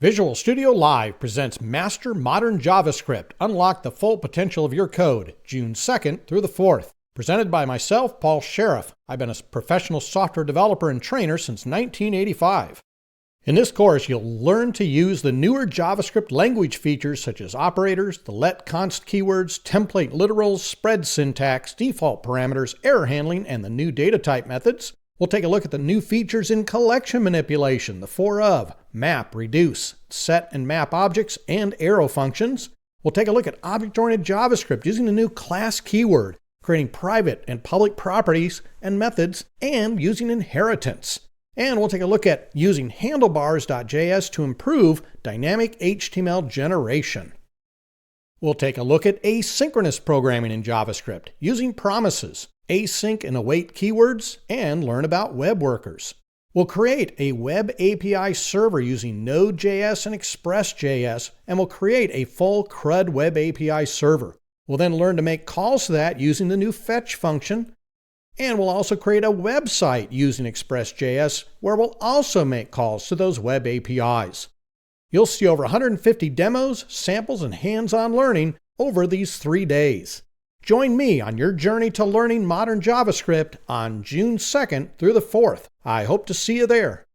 Visual Studio Live presents Master Modern JavaScript. Unlock the full potential of your code, June 2nd through the 4th. Presented by myself, Paul Sheriff. I've been a professional software developer and trainer since 1985. In this course, you'll learn to use the newer JavaScript language features such as operators, the let const keywords, template literals, spread syntax, default parameters, error handling, and the new data type methods. We'll take a look at the new features in collection manipulation, the 4 of, map, reduce, set and map objects, and arrow functions. We'll take a look at object-oriented JavaScript using the new class keyword, creating private and public properties and methods, and using inheritance. And we'll take a look at using handlebars.js to improve dynamic HTML generation. We'll take a look at asynchronous programming in JavaScript using promises, async and await keywords, and learn about web workers. We'll create a web API server using Node.js and Express.js, and we'll create a full CRUD web API server. We'll then learn to make calls to that using the new fetch function, and we'll also create a website using Express.js where we'll also make calls to those web APIs. You'll see over 150 demos, samples, and hands-on learning over these 3 days. Join me on your journey to learning modern JavaScript on June 2nd through the 4th. I hope to see you there.